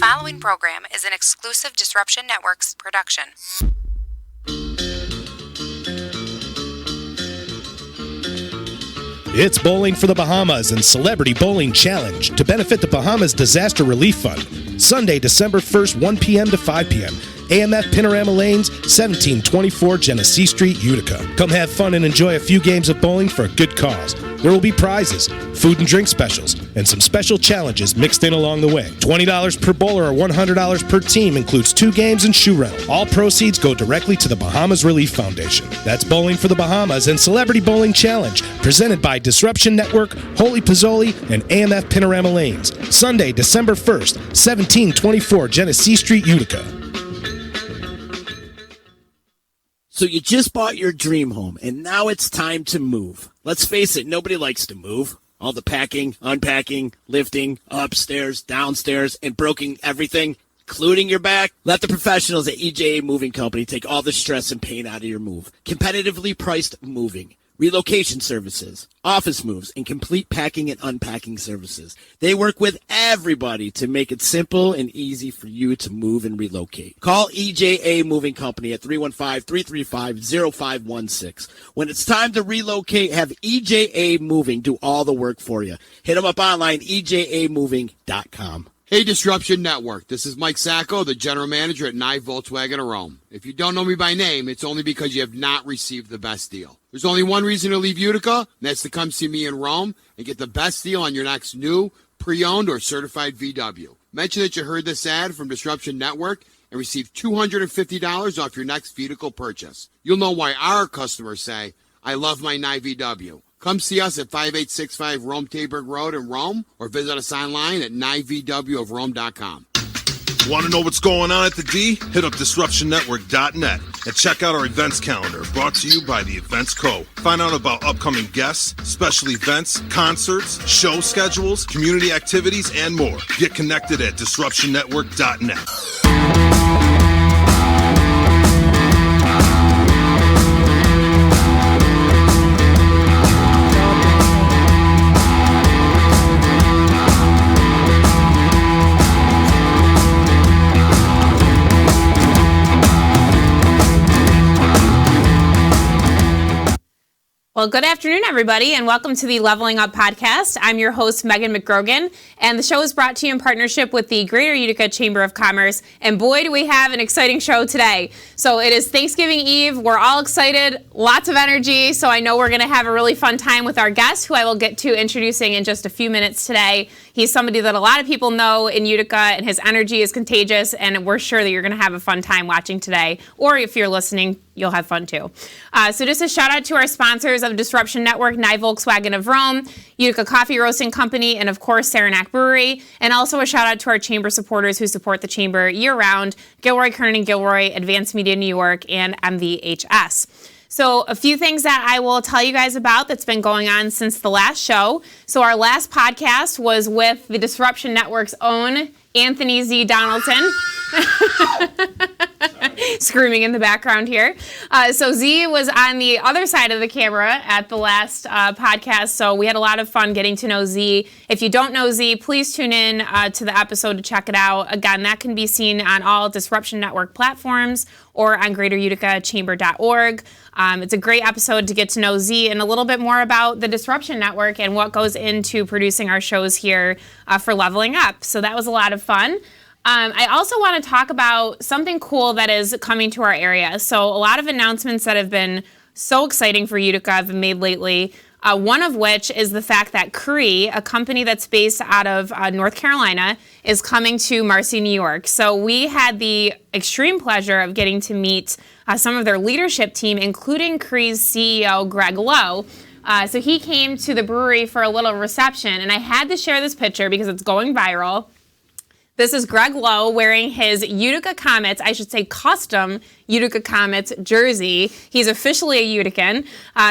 following program is an exclusive Disruption Networks production. It's Bowling for the Bahamas and Celebrity Bowling Challenge to benefit the Bahamas Disaster Relief Fund. Sunday, December 1st, 1 p.m. to 5 p.m. AMF Panorama Lanes, 1724 Genesee Street, Utica. Come have fun and enjoy a few games of bowling for a good cause. There will be prizes, food and drink specials, and some special challenges mixed in along the way. $20 per bowler or $100 per team includes 2 games and shoe rental. All proceeds go directly to the Bahamas Relief Foundation. That's Bowling for the Bahamas and Celebrity Bowling Challenge, presented by Disruption Network, Holy Pozzoli, and AMF Panorama Lanes. Sunday, December 1st, 1724 Genesee Street, Utica. So you just bought your dream home, and now it's time to move. Let's face it, nobody likes to move. All the packing, unpacking, lifting, upstairs, downstairs, and broking everything, including your back. Let the professionals at EJA Moving Company take all the stress and pain out of your move. Competitively priced moving, relocation services, office moves, and complete packing and unpacking services. They work with everybody to make it simple and easy for you to move and relocate. Call EJA Moving Company at 315-335-0516. When it's time to relocate, have EJA Moving do all the work for you. Hit them up online, ejamoving.com. Hey, Disruption Network. This is Mike Sacco, the general manager at Nye Volkswagen of Rome. If you don't know me by name, it's only because you have not received the best deal. There's only one reason to leave Utica, and that's to come see me in Rome and get the best deal on your next new, pre-owned, or certified VW. Mention that you heard this ad from Disruption Network and receive $250 off your next vehicle purchase. You'll know why our customers say, I love my Nye VW. Come see us at 5865 Rome Taberg Road in Rome, or visit us online at nyvwofrome.com. Want to know what's going on at the D? Hit up DisruptionNetwork.net and check out our events calendar, brought to you by the Events Co. Find out about upcoming guests, special events, concerts, show schedules, community activities, and more. Get connected at DisruptionNetwork.net. Well, good afternoon, everybody, and welcome to the Leveling Up podcast. I'm your host, Meghan McGrogan, and the show is brought to you in partnership with the Greater Utica Chamber of Commerce. And boy, do we have an exciting show today. So it is Thanksgiving Eve. We're all excited, lots of energy. So I know we're going to have a really fun time with our guest, who I will get to introducing in just a few minutes today. He's somebody that a lot of people know in Utica, and his energy is contagious, and we're sure that you're going to have a fun time watching today. Or if you're listening, you'll have fun too. So just a shout out to our sponsors of Disruption Network, Nye Volkswagen of Rome, Utica Coffee Roasting Company, and of course Saranac Brewery. And also a shout out to our chamber supporters who support the chamber year round, Gilroy, Kernan and Gilroy, Advanced Media New York, and MVHS. So a few things that I will tell you guys about that's been going on since the last show. So our last podcast was with the Disruption Network's own Anthony Z. Donaldson. Screaming in the background here. So Z was on the other side of the camera at the last podcast, so we had a lot of fun getting to know Z. If you don't know Z, please tune in to the episode to check it out. Again, that can be seen on all Disruption Network platforms or on greateruticachamber.org. It's a great episode to get to know Z and a little bit more about the Disruption Network and what goes into producing our shows here for Leveling Up. So that was a lot of fun. I also want to talk about something cool that is coming to our area. So a lot of announcements that have been so exciting for Utica have been made lately. One of which is the fact that Cree, a company that's based out of North Carolina, is coming to Marcy, New York. So we had the extreme pleasure of getting to meet some of their leadership team, including Cree's CEO, Greg Lowe. So he came to the brewery for a little reception, and I had to share this picture because it's going viral. This is Greg Lowe wearing his Utica Comets, I should say custom Utica Comets jersey. He's officially a Utican.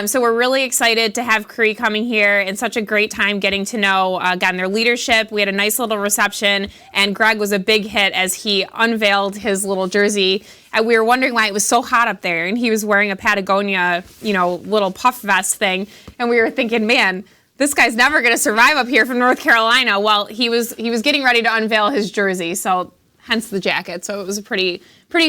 So we're really excited to have Cree coming here, and such a great time getting to know, again, their leadership. We had a nice little reception, and Greg was a big hit as he unveiled his little jersey. And we were wondering why it was so hot up there, and he was wearing a Patagonia, little puff vest thing. And we were thinking, man, this guy's never going to survive up here from North Carolina. Well, he was getting ready to unveil his jersey, so hence the jacket. So it was a pretty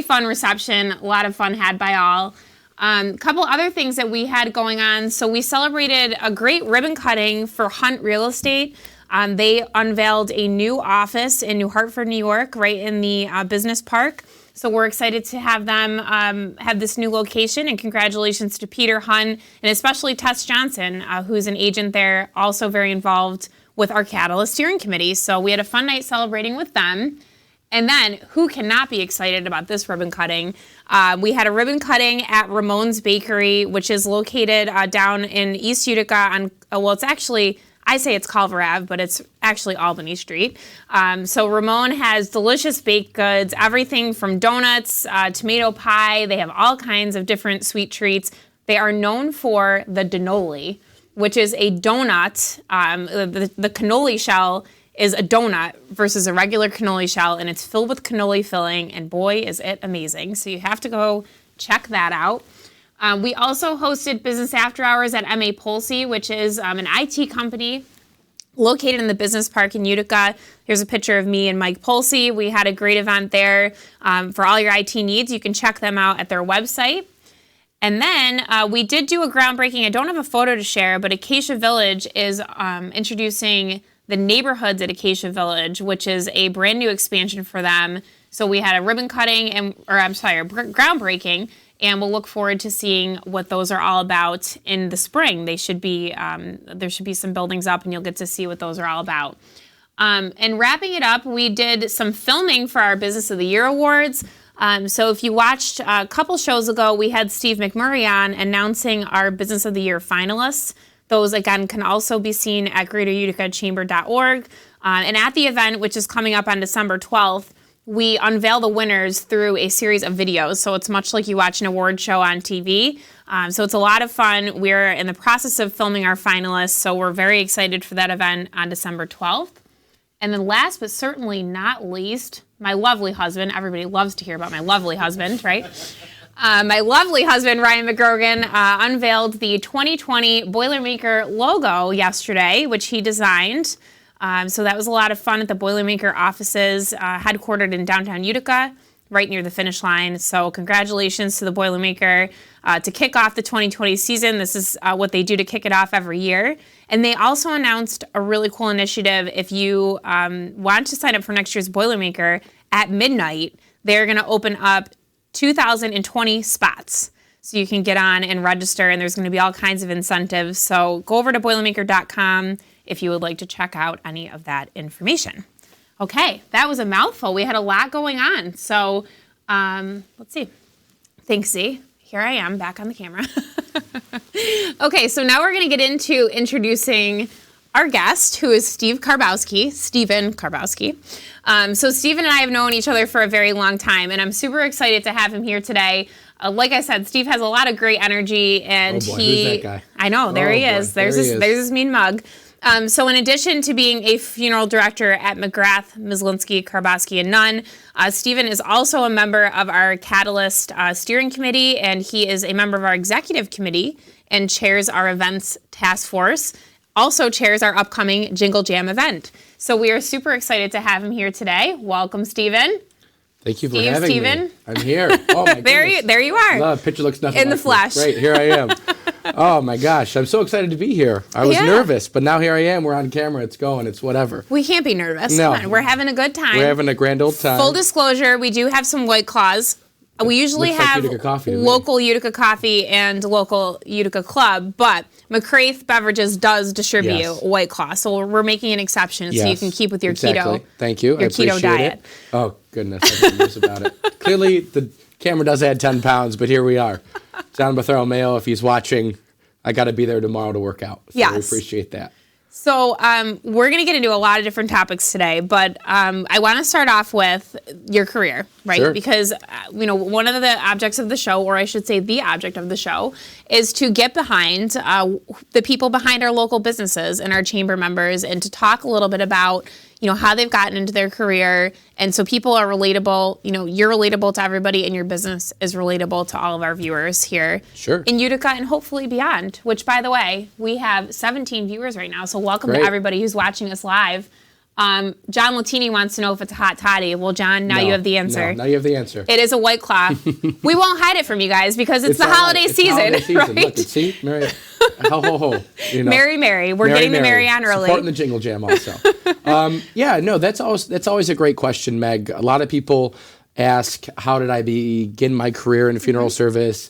fun reception. A lot of fun had by all. A couple other things that we had going on. So we celebrated a great ribbon cutting for Hunt Real Estate. They unveiled a new office in New Hartford, New York, right in the business park. So we're excited to have them have this new location, and congratulations to Peter Hunt and especially Tess Johnson, who's an agent there, also very involved with our Catalyst Steering Committee. So we had a fun night celebrating with them. And then, who cannot be excited about this ribbon cutting? We had a ribbon cutting at Ramon's Bakery, which is located down in East Utica on, it's actually, I say it's Culver Ave, but it's actually Albany Street. So Ramon has delicious baked goods, everything from donuts, tomato pie. They have all kinds of different sweet treats. They are known for the Dinoli, which is a donut. The cannoli shell is a donut versus a regular cannoli shell, and it's filled with cannoli filling, and boy, is it amazing. So you have to go check that out. We also hosted Business After Hours at MA Polsey, which is an IT company located in the business park in Utica. Here's a picture of me and Mike Polsey. We had a great event there for all your IT needs. You can check them out at their website. And then we did do a groundbreaking. I don't have a photo to share, but Acacia Village is introducing the neighborhoods at Acacia Village, which is a brand new expansion for them. So we had a ribbon cutting groundbreaking, and we'll look forward to seeing what those are all about in the spring. They should be there should be some buildings up, and you'll get to see what those are all about. And wrapping it up, we did some filming for our Business of the Year awards. So if you watched a couple shows ago, we had Steve McMurray on announcing our Business of the Year finalists. Those, again, can also be seen at greateruticachamber.org. And at the event, which is coming up on December 12th, we unveil the winners through a series of videos. So it's much like you watch an award show on TV. So it's a lot of fun. We're in the process of filming our finalists, so we're very excited for that event on December 12th. And then last but certainly not least, my lovely husband. Everybody loves to hear about my lovely husband, right? My lovely husband, Ryan McGrogan, unveiled the 2020 Boilermaker logo yesterday, which he designed. So that was a lot of fun at the Boilermaker offices, headquartered in downtown Utica, right near the finish line. So congratulations to the Boilermaker to kick off the 2020 season. This is what they do to kick it off every year. And they also announced a really cool initiative. If you want to sign up for next year's Boilermaker, at midnight, they're going to open up 2,020 spots. So you can get on and register, and there's going to be all kinds of incentives. So go over to Boilermaker.com if you would like to check out any of that information. Okay, that was a mouthful. We had a lot going on. So let's see. Thanks, Z. Here I am back on the camera. Okay, so now we're going to get into introducing our guest, who is Stephen Karboski. So Stephen and I have known each other for a very long time, and I'm super excited to have him here today. Like I said, Steve has a lot of great energy, and who's that guy? I know, there he is. There's his mean mug. So in addition to being a funeral director at McGrath, Mislinski, Karboski, and Nunn, Stephen is also a member of our Catalyst Steering Committee, and he is a member of our Executive Committee and chairs our Events Task Force. Also chairs our upcoming Jingle Jam event. So we are super excited to have him here today. Welcome, Stephen. Thank you for having me. I'm here. Oh my goodness. There you are. The picture looks nothing in like the flesh. Great, here I am. Oh my gosh, I'm so excited to be here. I was nervous, but now here I am. We're on camera. It's going. It's whatever. We can't be nervous. No. Come on. We're having a good time. We're having a grand old time. Full disclosure, we do have some White Claws. We usually have local Utica coffee and local Utica club, but McCraith Beverages does distribute White Claw, so we're making an exception so you can keep with your keto. Thank you. Your keto diet. Oh goodness, I didn't know about it. Clearly, the camera does add 10 pounds, but here we are. John Bethel Mayo, if he's watching, I got to be there tomorrow to work out. So we appreciate that. So we're going to get into a lot of different topics today, but I want to start off with your career, right? Sure. Because, one of the objects of the show, or I should say the object of the show, is to get behind the people behind our local businesses and our chamber members and to talk a little bit about, how they've gotten into their career. And so people are relatable, you're relatable to everybody and your business is relatable to all of our viewers here in Utica and hopefully beyond, which by the way, we have 17 viewers right now. So welcome to everybody who's watching us live. John Latini wants to know if it's a hot toddy. Well, John, now you have the answer. No, now you have the answer. It is a White Claw. We won't hide it from you guys because it's the holiday season. Holiday season. Right? Look, see, Mary, ho, ho, ho. You know. Mary. We're getting the Mary on early. Supporting the Jingle Jam also. That's always a great question, Meg. A lot of people ask, how did I begin my career in funeral service?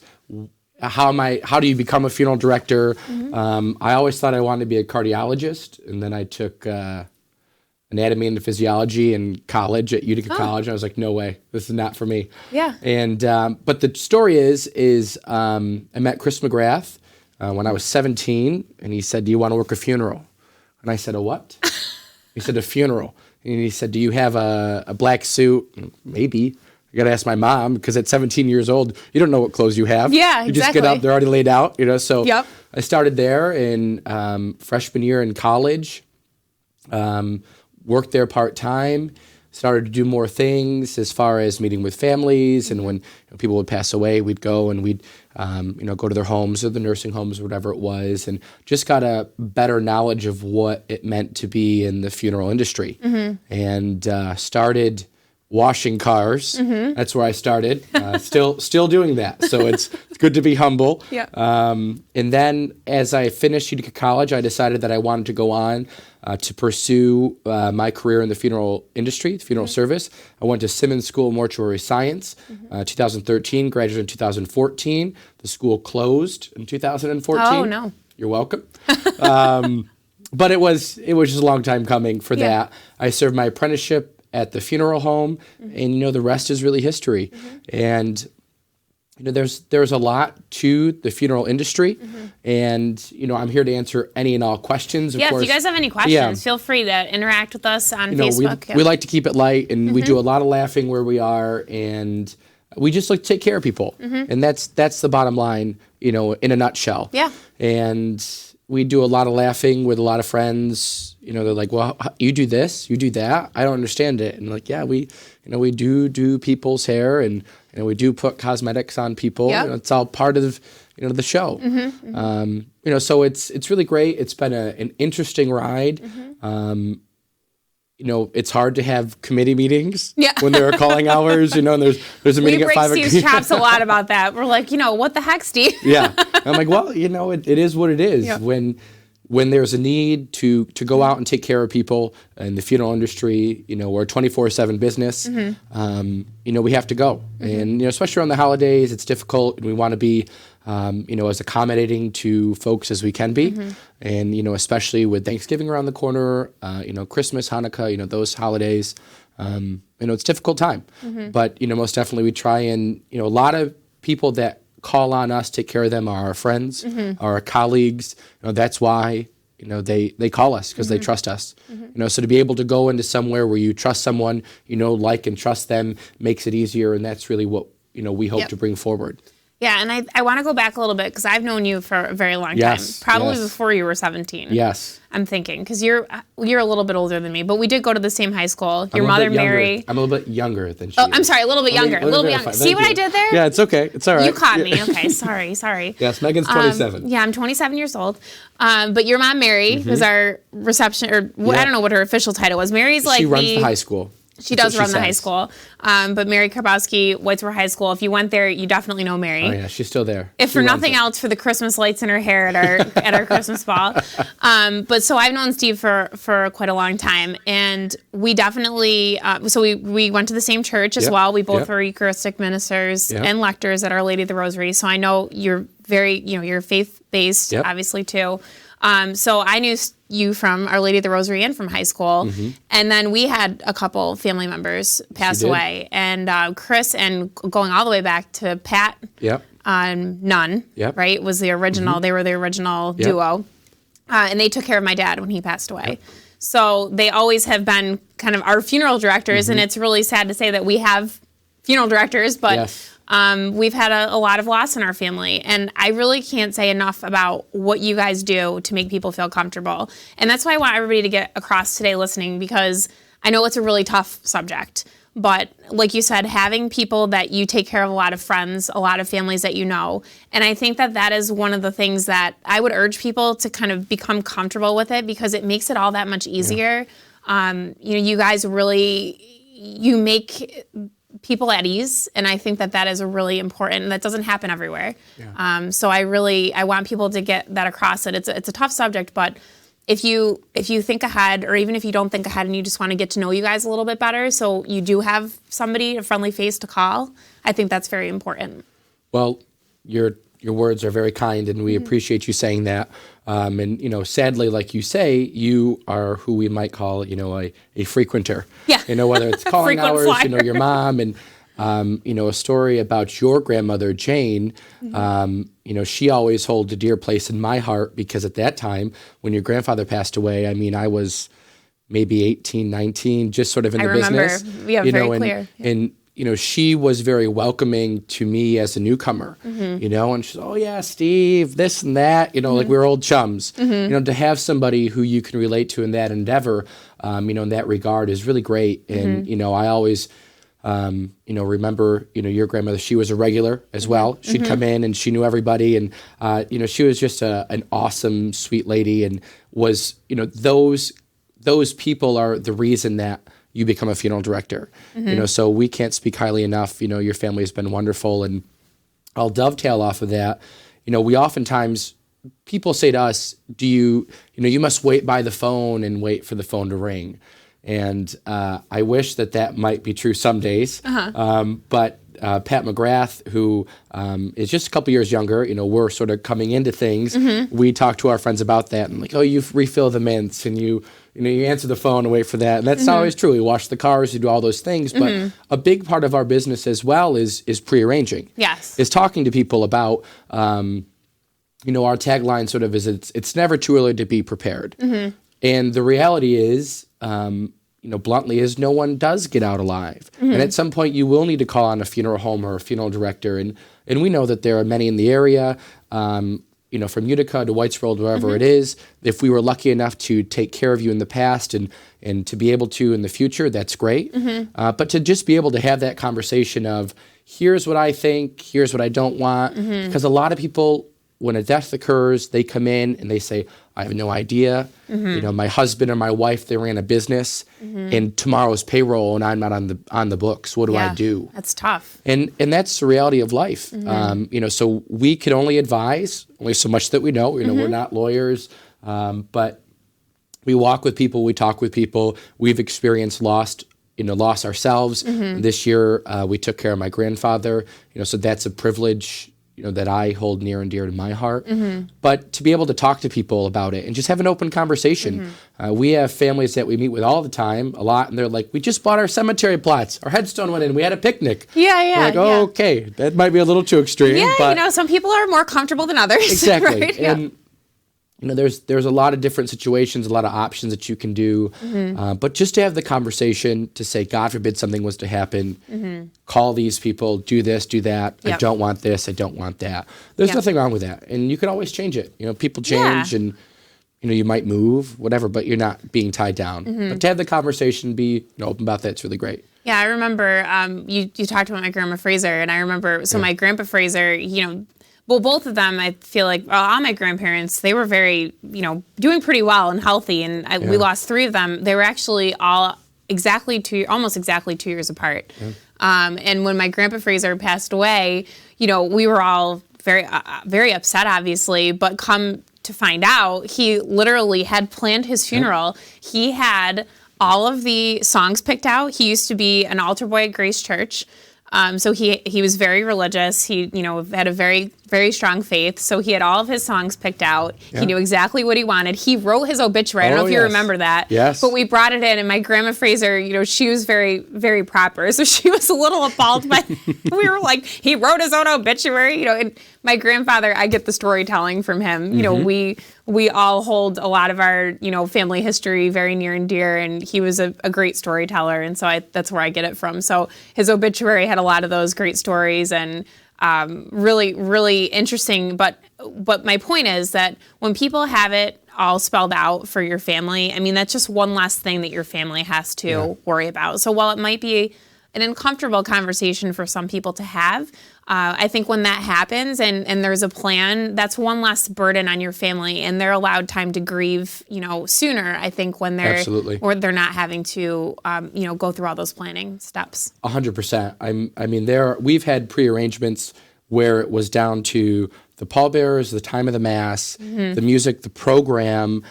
How do you become a funeral director? I always thought I wanted to be a cardiologist, and then I took anatomy and physiology in college at Utica College. And I was like, no way, this is not for me. Yeah. And but the story is I met Chris McGrath when I was 17, and he said, "Do you want to work a funeral?" And I said, "A what?" He said, "A funeral." And he said, "Do you have a black suit?" Maybe. I got to ask my mom, because at 17 years old, you don't know what clothes you have. Yeah, You just get up, they're already laid out, So Yep. I started there in freshman year in college, worked there part-time, started to do more things as far as meeting with families, and when people would pass away, we'd go and we'd go to their homes or the nursing homes or whatever it was, and just got a better knowledge of what it meant to be in the funeral industry. And started washing cars. That's where I started. Still doing that. So it's good to be humble. Yeah. And then as I finished Utica College, I decided that I wanted to go on to pursue my career in the funeral industry, the funeral service. I went to Simmons School of Mortuary Science, 2013, graduated in 2014. The school closed in 2014. Oh, no. You're welcome. But it was just a long time coming for that. I served my apprenticeship at the funeral home, and the rest is really history. And there's a lot to the funeral industry, and I'm here to answer any and all questions. Of course, if you guys have any questions, feel free to interact with us on Facebook. We like to keep it light, and we do a lot of laughing where we are, and we just like to take care of people, and that's the bottom line, in a nutshell. Yeah. And we do a lot of laughing with a lot of friends. They're like, "Well, you do this, you do that. I don't understand it." And like, yeah, we do people's hair, and we do put cosmetics on people. Yep. It's all part of the show. So it's really great. It's been an interesting ride. It's hard to have committee meetings when there are calling hours, and there's a meeting at 5 o'clock. We break Steve's chops a lot about that. We're like, what the heck, Steve? Yeah. I'm like, well, it is what it is. Yeah. When there's a need to go out and take care of people in the funeral industry, we're a 24/7 business, we have to go. And, especially around the holidays, it's difficult, and we want to be, as accommodating to folks as we can be. And, especially with Thanksgiving around the corner, Christmas, Hanukkah, those holidays, it's a difficult time. But, most definitely we try and, a lot of people that call on us, take care of them, are our friends, are our colleagues. That's why, they call us, because they trust us. So to be able to go into somewhere where you trust someone, like and trust them, makes it easier. And that's really what, we hope to bring forward. Yeah, and I want to go back a little bit, because I've known you for a very long time, probably before you were 17. Yes. I'm thinking, because you're a little bit older than me, but we did go to the same high school. Your mother, Mary. I'm a little bit younger than she is. I'm sorry, a little bit younger. A little bit younger. See what I did there? Yeah, it's okay. It's all right. You caught me. Okay, sorry. Yes, Megan's 27. Yeah, I'm 27 years old. But your mom, Mary, was our reception, or I don't know what her official title was. Mary's like she runs the high school. She does run the high school. But Mary Karboski, Whitesboro High School, if you went there, you definitely know Mary. Oh, yeah, she's still there. If for nothing else, for the Christmas lights in her hair at our Christmas ball. But so I've known Steve for quite a long time. And we definitely, so we went to the same church as well. We both were Eucharistic ministers and lectors at Our Lady of the Rosary. So I know you're very, you're faith-based, obviously, too. So I knew you from Our Lady of the Rosary and from high school. And then we had a couple family members pass away. And Chris, and going all the way back to Pat Nunn, right, was the original. They were the original duo. And they took care of my dad when he passed away. So they always have been kind of our funeral directors. And it's really sad to say that we have funeral directors, but we've had a lot of loss in our family. And I really can't say enough about what you guys do to make people feel comfortable. And that's why I want everybody to get across today listening, because I know it's a really tough subject. But like you said, having people that you take care of, a lot of friends, a lot of families that you know. And I think that is one of the things that I would urge people to kind of become comfortable with it, because it makes it all that much easier. You guys really, you make people at ease, and I think that is really important, and that doesn't happen everywhere. Yeah. So I want people to get that across. That it's a tough subject, but if you think ahead, or even if you don't think ahead and you just want to get to know you guys a little bit better, so you do have somebody, a friendly face to call, I think that's very important. Well, your words are very kind, and we appreciate you saying that. And sadly, like you say, you are who we might call, a frequenter. Yeah. Whether it's calling hours, flyer. Your mom, and a story about your grandmother Jane. She always holds a dear place in my heart, because at that time when your grandfather passed away, I was maybe 18, 19, just sort of in the business. Yeah, very clear. And she was very welcoming to me as a newcomer, and she's, oh yeah, Steve, this and that, like we were old chums. To have somebody who you can relate to in that endeavor, in that regard is really great. And, I always, remember, your grandmother, she was a regular as well. She'd come in and she knew everybody. And, she was just an awesome, sweet lady, and was, those people are the reason that you become a funeral director. So we can't speak highly enough. Your family has been wonderful. And I'll dovetail off of that. We oftentimes, people say to us, you must wait by the phone and wait for the phone to ring. And I wish that might be true some days. But Pat McGrath, who is just a couple years younger, we're sort of coming into things. We talk to our friends about that, and like, oh, you refill the mints, and you answer the phone and wait for that. And that's not always true. We wash the cars, we do all those things. But a big part of our business as well is prearranging. Yes. Is talking to people about, our tagline sort of is, it's never too early to be prepared. And the reality is, bluntly, is no one does get out alive. And at some point you will need to call on a funeral home or a funeral director. And we know that there are many in the area, from Utica to Whitesboro, wherever it is. If we were lucky enough to take care of you in the past and to be able to in the future, that's great. But to just be able to have that conversation of, here's what I think, here's what I don't want. Because a lot of people, when a death occurs, they come in and they say, I have no idea. My husband or my wife, they ran a business, and tomorrow's payroll, and I'm not on the books. What do I do? That's tough. And that's the reality of life. So we can only advise, only so much that we know. We're not lawyers, but we walk with people, we talk with people. We've experienced loss ourselves. This year, we took care of my grandfather. So that's a privilege, that I hold near and dear to my heart. But to be able to talk to people about it and just have an open conversation. We have families that we meet with all the time, a lot, and they're like, we just bought our cemetery plots. Our headstone went in. We had a picnic. Yeah. We're like, okay, that might be a little too extreme. Yeah, but some people are more comfortable than others. Exactly. Right? And there's a lot of different situations, a lot of options that you can do. But just to have the conversation to say, God forbid something was to happen, call these people, do this, do that. I don't want this, I don't want that. There's nothing wrong with that. And you can always change it. People change and, you might move, whatever, but you're not being tied down. But to have the conversation, be open about that, it's really great. Yeah, I remember you talked about my Grandma Fraser, and I remember, my Grandpa Fraser, well, both of them, I feel like, all my grandparents, they were very, doing pretty well and healthy. And we lost 3 of them. They were actually all almost exactly 2 years apart. And when my Grandpa Fraser passed away, we were all very, very upset, obviously. But come to find out, he literally had planned his funeral. He had all of the songs picked out. He used to be an altar boy at Grace Church. So he was very religious. He, had a very, very strong faith. So he had all of his songs picked out. Yeah. He knew exactly what he wanted. He wrote his obituary. I don't know if you remember that. Yes. But we brought it in, and my Grandma Fraser, she was very, very proper. So she was a little appalled by, we were like, he wrote his own obituary, and my grandfather, I get the storytelling from him. We all hold a lot of our, family history very near and dear, and he was a great storyteller, and so that's where I get it from. So his obituary had a lot of those great stories, and really, really interesting. But my point is that when people have it all spelled out for your family, that's just one less thing that your family has to worry about. So while it might be an uncomfortable conversation for some people to have. I think when that happens and there's a plan, that's one less burden on your family, and they're allowed time to grieve, sooner. I think when they're Absolutely. or they're not having to, go through all those planning steps. 100%. We've had prearrangements where it was down to the pallbearers, the time of the mass, the music, the program.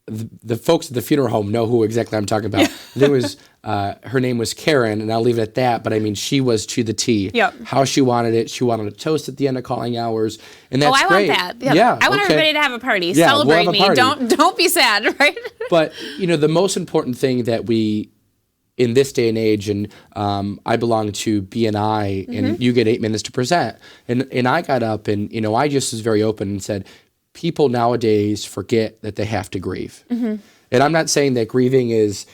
The folks at the funeral home know who exactly I'm talking about. There was her name was Karen, and I'll leave it at that. But I mean, she was to the T. Yep. How she wanted it. She wanted a toast at the end of calling hours, and that's I great. want that. Yeah, I want okay. everybody to have a party. Yeah, Celebrate we'll have a me. party. Don't be sad, right? But the most important thing that we, in this day and age, and I belong to BNI, and you get 8 minutes to present, and I got up and I just was very open and said, people nowadays forget that they have to grieve. And I'm not saying that grieving is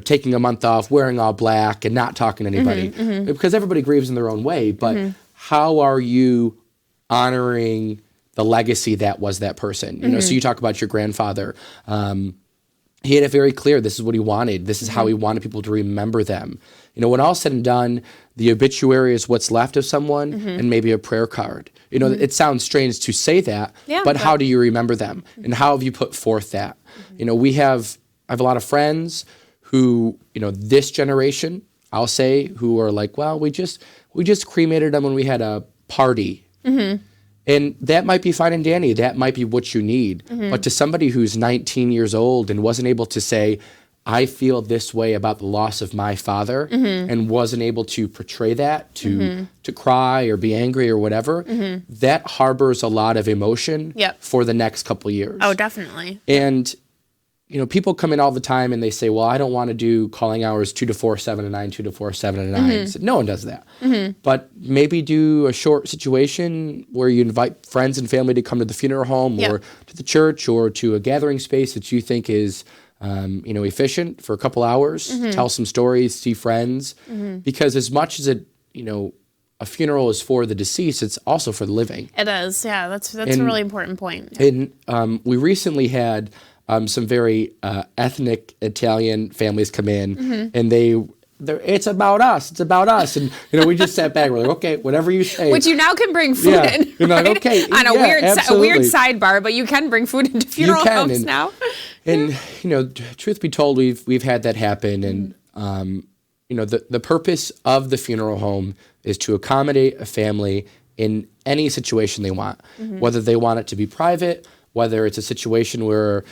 taking a month off, wearing all black, and not talking to anybody, because everybody grieves in their own way. But how are you honoring the legacy that was that person? So you talk about your grandfather. He had it very clear. This is what he wanted. This is how he wanted people to remember them. When all's said and done, the obituary is what's left of someone, and maybe a prayer card. It sounds strange to say that, but how do you remember them? And how have you put forth that? I have a lot of friends who, this generation, I'll say, who are like, well, we just cremated them when we had a party. And that might be fine and dandy. That might be what you need. But to somebody who's 19 years old and wasn't able to say, I feel this way about the loss of my father, and wasn't able to portray that, to cry or be angry or whatever, that harbors a lot of emotion for the next couple of years. Oh, definitely. And people come in all the time and they say, well, I don't want to do calling hours 2 to 4, 7 to 9, 2 to 4, 7 to 9. So no one does that. But maybe do a short situation where you invite friends and family to come to the funeral home or to the church or to a gathering space that you think is efficient for a couple hours, tell some stories, see friends. Because as much as a funeral is for the deceased, it's also for the living. It is. Yeah, that's a really important point. And we recently had some very ethnic Italian families come in, and it's about us. It's about us. And, we just sat back. We're like, okay, whatever you say. Which you now can bring food in. You're right? like, okay. On a weird sidebar, but you can bring food into funeral homes now. And, truth be told, we've had that happen. And, the purpose of the funeral home is to accommodate a family in any situation they want, whether they want it to be private, whether it's a situation where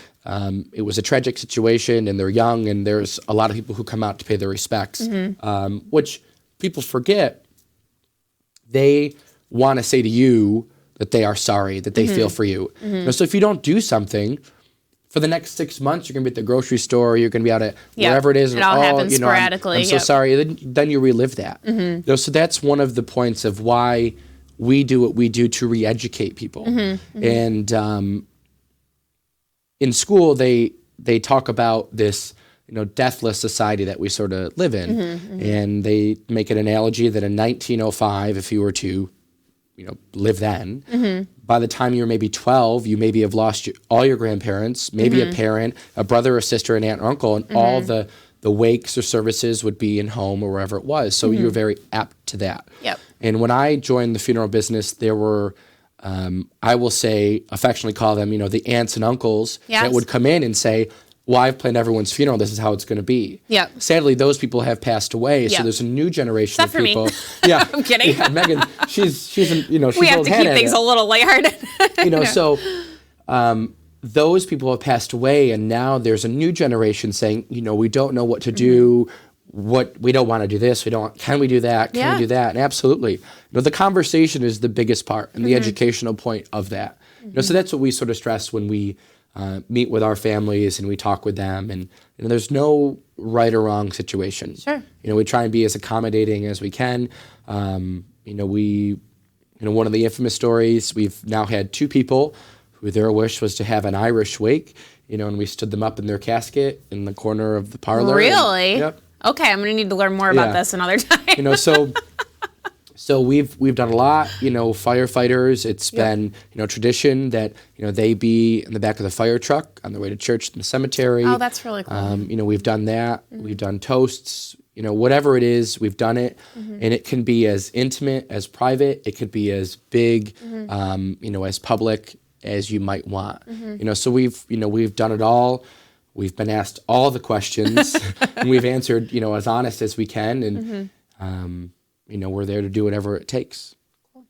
it was a tragic situation and they're young and there's a lot of people who come out to pay their respects, which people forget. They want to say to you that they are sorry, that they feel for you. So if you don't do something, for the next 6 months, you're going to be at the grocery store, you're going to be out at wherever it is. It all happens sporadically. I'm so sorry. Then you relive that. So that's one of the points of why we do what we do to re-educate people. And in school, they talk about this, deathless society that we sort of live in, and they make an analogy that in 1905, if you were to, live then, by the time you're maybe 12, you maybe have lost all your grandparents, maybe a parent, a brother or sister, an aunt or uncle, and all the wakes or services would be in home or wherever it was. So you were very apt to that. Yep. And when I joined the funeral business, there were I will say, affectionately call them, the aunts and uncles that would come in and say, well, I've planned everyone's funeral. This is how it's going to be. Yep. Sadly, those people have passed away. So there's a new generation of people. Yeah. I'm kidding. Yeah, Meghan, she's we have to keep things a little lighthearted. So those people have passed away, and now there's a new generation saying, we don't know what to do. We don't want to do this. Can we do that? Can we do that? And absolutely. The conversation is the biggest part and the educational point of that. So that's what we sort of stress when we meet with our families and we talk with them. And there's no right or wrong situation. Sure. We try and be as accommodating as we can. One of the infamous stories, we've now had 2 people who their wish was to have an Irish wake, and we stood them up in their casket in the corner of the parlor. Really? Yep. Okay, I'm going to need to learn more about this another time. So we've done a lot, firefighters. It's been, tradition that, they be in the back of the fire truck on the way to church in the cemetery. Oh, that's really cool. We've done that. We've done toasts, whatever it is, we've done it. And it can be as intimate, as private. It could be as big, as public as you might want. So we've done it all. We've been asked all the questions and we've answered, as honest as we can. And, we're there to do whatever it takes. All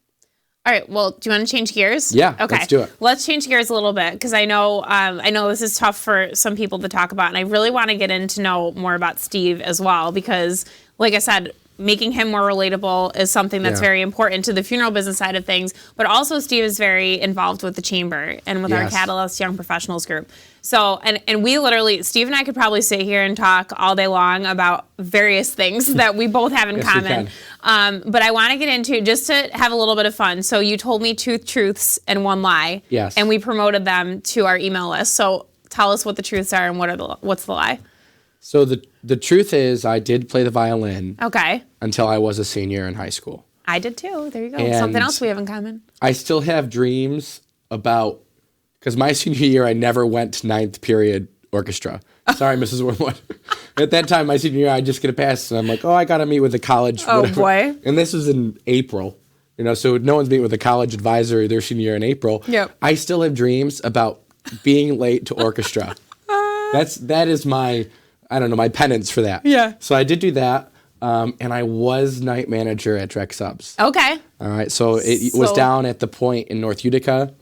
right. Well, do you want to change gears? Yeah. Okay. Let's do it. Let's change gears a little bit because I know this is tough for some people to talk about, and I really want to get in to know more about Steve as well because, like I said, making him more relatable is something that's very important to the funeral business side of things. But also, Steve is very involved with the chamber and with our Catalyst Young Professionals group. So, and we literally, Steve and I could probably sit here and talk all day long about various things that we both have in common. But I want to get into just to have a little bit of fun. So you told me 2 truths and 1 lie. Yes. And we promoted them to our email list. So tell us what the truths are and what's the lie. So the truth is I did play the violin. Okay. Until I was a senior in high school. I did too. There you go. And something else we have in common. I still have dreams about, because my senior year, I never went to 9th period orchestra. Sorry, Mrs. Wormwood. At that time, my senior year, I just get a pass, and I'm like, I got to meet with the college. Whatever. Boy. And this was in April, so no one's meeting with the college advisor their senior year in April. Yep. I still have dreams about being late to orchestra. That is my, my penance for that. Yeah. So I did do that. And I was night manager at Drex Subs. Okay. All right. So it was down at the Point in North Utica.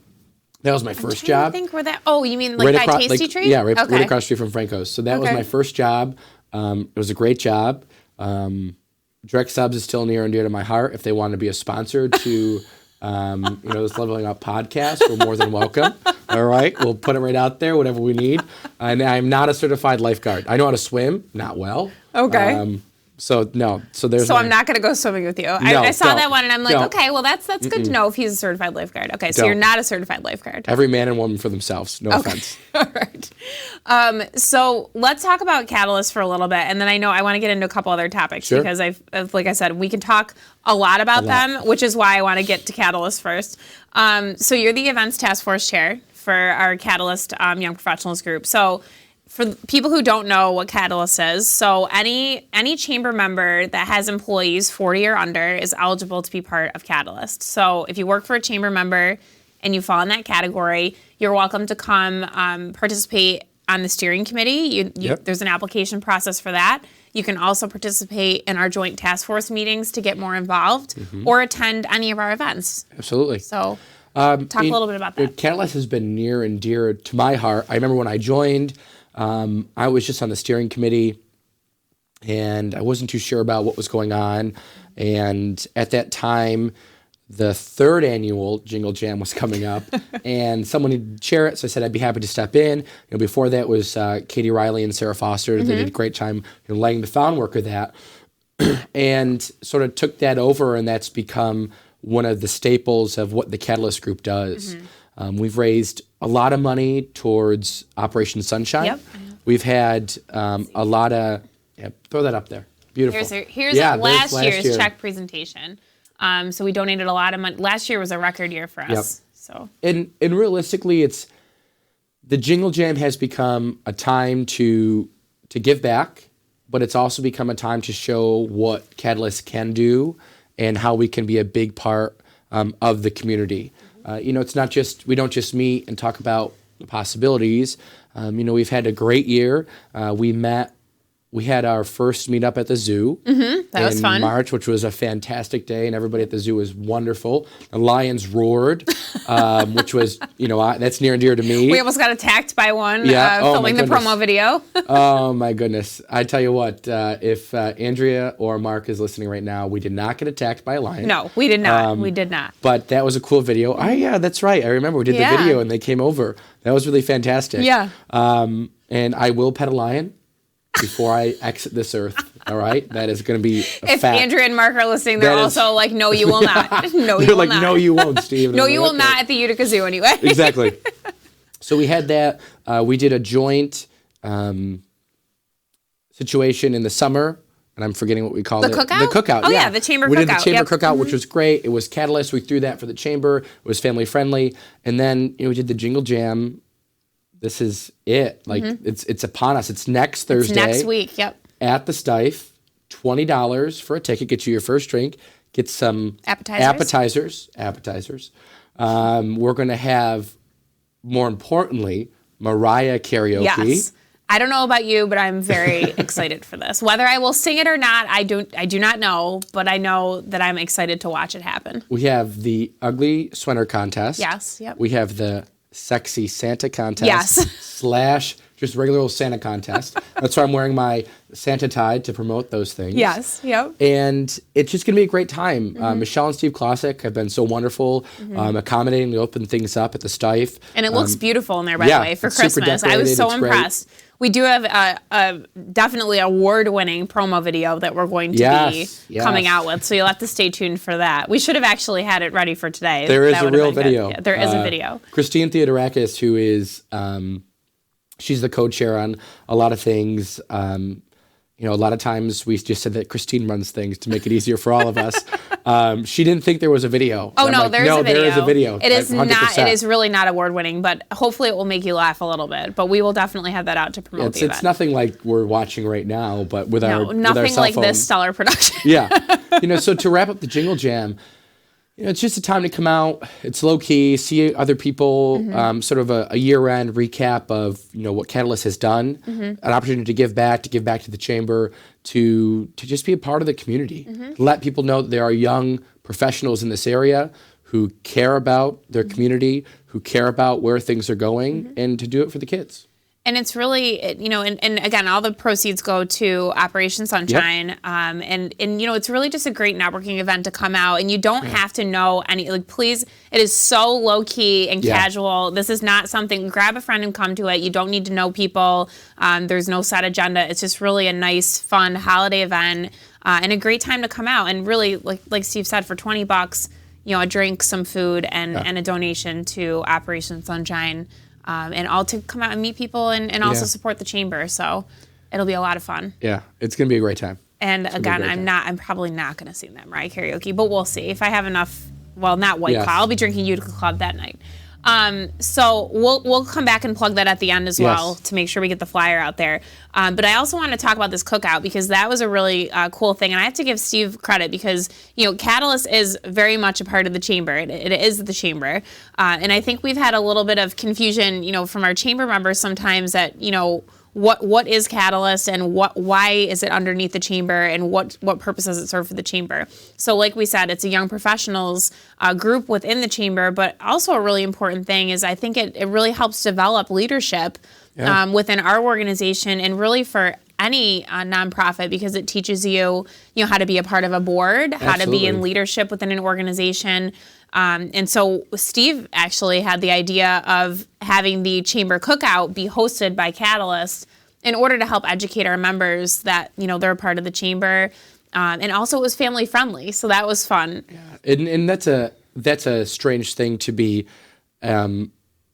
That was my first job. I think where that. Oh, you mean like by Tasty Tree? Yeah, right across the street from Franco's. So that was my first job. It was a great job. Drex Subs is still near and dear to my heart. If they want to be a sponsor to, this Leveling Up podcast, we're more than welcome. All right, we'll put it right out there. Whatever we need. And I'm not a certified lifeguard. I know how to swim, not well. Okay. So no. So there's. So I'm not going to go swimming with you. I saw that one and I'm like, okay, well that's good to know if he's a certified lifeguard. Okay, so you're not a certified lifeguard. Every man and woman for themselves. No offense. All right. So let's talk about Catalyst for a little bit, and then I want to get into a couple other topics because like I said, we can talk a lot about them, which is why I want to get to Catalyst first. So you're the events task force chair for our Catalyst Young Professionals group. So for people who don't know what Catalyst is, so any chamber member that has employees 40 or under is eligible to be part of Catalyst. So if you work for a chamber member and you fall in that category, you're welcome to come participate on the steering committee. There's an application process for that. You can also participate in our joint task force meetings to get more involved or attend any of our events. Absolutely. So talk a little bit about that. Catalyst has been near and dear to my heart. I remember when I joined, I was just on the steering committee and I wasn't too sure about what was going on. And at that time, the 3rd annual Jingle Jam was coming up and someone needed to chair it. So I said, I'd be happy to step in. Before that was Katie Riley and Sarah Foster. They did a great time laying the groundwork of that and sort of took that over. And that's become one of the staples of what the Catalyst Group does. We've raised a lot of money towards Operation Sunshine. Yep. We've had a lot of, throw that up there. Beautiful. Here's last year's check presentation. So we donated a lot of money. Last year was a record year for us. Yep. So and realistically, the Jingle Jam has become a time to give back, but it's also become a time to show what Catalyst can do and how we can be a big part of the community. It's not just, we don't just meet and talk about the possibilities. We've had a great year. We had our first meetup at the zoo that was fun. In March, which was a fantastic day, and everybody at the zoo was wonderful. The lions roared, which was, that's near and dear to me. We almost got attacked by one filming the promo video. Oh, my goodness. I tell you what, if Andrea or Mark is listening right now, we did not get attacked by a lion. No, we did not. We did not. But that was a cool video. Yeah, that's right. I remember we did the video, and they came over. That was really fantastic. Yeah. And I will pet a lion before I exit this earth. All right, that is going to be a if fact. Andrea and Mark are listening, they're also like, "No, you will not. No, you They're will like, not. "No, you won't, Steve." No, you will not at the Utica Zoo anyway." Exactly. So we had that. We did a joint situation in the summer and I'm forgetting what we called it. The cookout? The cookout, Oh, yeah, the chamber we cookout. We did the chamber Yep. cookout, which was great. It was Catalyst. We threw that for the chamber. It was family friendly. And then we did the Jingle Jam. This is it. Like, it's upon us. It's next Thursday. It's next week, yep. At the Stife. $20 for a ticket. Get you your first drink. Get some appetizers. We're going to have, more importantly, Mariah karaoke. Yes. I don't know about you, but I'm very excited for this. Whether I will sing it or not, I do not know, but I know that I'm excited to watch it happen. We have the Ugly Sweater Contest. Yes, yep. We have the Sexy Santa Contest. Yes. / just regular old Santa Contest. That's why I'm wearing my Santa tie to promote those things. Yes, yep. And it's just going to be a great time. Michelle and Steve Klossick have been so wonderful, accommodating to open things up at the Stife. And it looks beautiful in there, by the way, for Christmas. I was so impressed. Great. We do have a definitely award-winning promo video that we're going to be coming out with, so you'll have to stay tuned for that. We should have actually had it ready for today. There is a real video. Yeah, there is a video. Christine Theodorakis, who is... she's the co-chair on a lot of things. A lot of times we just said that Christine runs things to make it easier for all of us. She didn't think there was a video. Oh, no, there is a video. It is 100%. not. It is really not award-winning, but hopefully it will make you laugh a little bit. But we will definitely have that out to promote the event. It's nothing like we're watching right now, but with our nothing with our cell like phone. this stellar production. Yeah. So to wrap up the Jingle Jam, it's just a time to come out. It's low key, see other people, sort of a year-end recap of what Catalyst has done, an opportunity to give back to the chamber, to just be a part of the community. Let people know that there are young professionals in this area who care about their community, who care about where things are going, and to do it for the kids. And it's really, and again, all the proceeds go to Operation Sunshine. Yep. And it's really just a great networking event to come out. And you don't have to know please, it is so low key and casual. This is not something, grab a friend and come to it. You don't need to know people. There's no set agenda. It's just really a nice, fun holiday event and a great time to come out. And really, like Steve said, for $20, a drink, some food, and a donation to Operation Sunshine. And all to come out and meet people and also support the chamber. So it'll be a lot of fun. Yeah, it's going to be a great time. And again, I'm probably not going to sing that Mariah karaoke, but we'll see. If I have enough, well, not White Claw, I'll be drinking Utica Club that night. So we'll come back and plug that at the end as well to make sure we get the flyer out there. But I also want to talk about this cookout because that was a really cool thing. And I have to give Steve credit because, Catalyst is very much a part of the chamber. It is the chamber. And I think we've had a little bit of confusion, from our chamber members sometimes that, what is Catalyst and why is it underneath the chamber and what purpose does it serve for the chamber? So like we said, it's a young professionals group within the chamber, but also a really important thing is I think it really helps develop leadership within our organization and really for any nonprofit because it teaches you how to be a part of a board, how to be in leadership within an organization. And so Steve actually had the idea of having the chamber cookout be hosted by Catalyst in order to help educate our members that, they're a part of the chamber. And also it was family friendly. So that was fun. Yeah. And that's a strange thing to be,